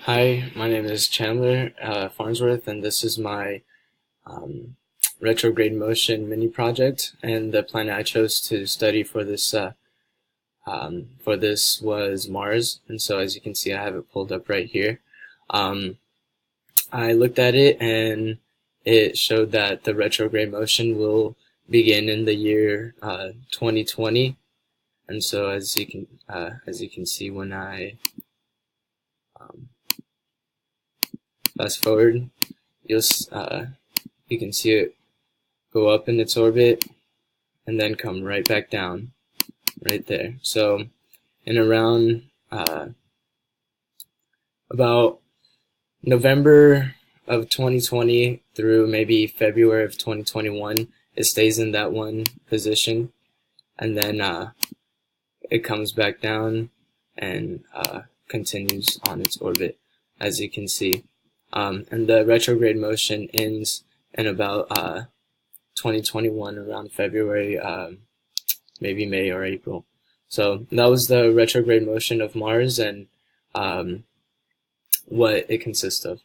Hi, my name is Chandler Farnsworth, and this is my retrograde motion mini project. And the planet I chose to study for this was Mars. And so, as you can see, I have it pulled up right here. Um, I looked at it, and it showed that the retrograde motion will begin in the year 2020. And so, as you can see, when I um, fast forward, you can see it go up in its orbit and then come right back down right there. So in around about November of 2020 through maybe February of 2021, it stays in that one position, and then it comes back down and continues on its orbit, as you can see. And the retrograde motion ends in about 2021, around February, maybe May or April. So that was the retrograde motion of Mars and what it consists of.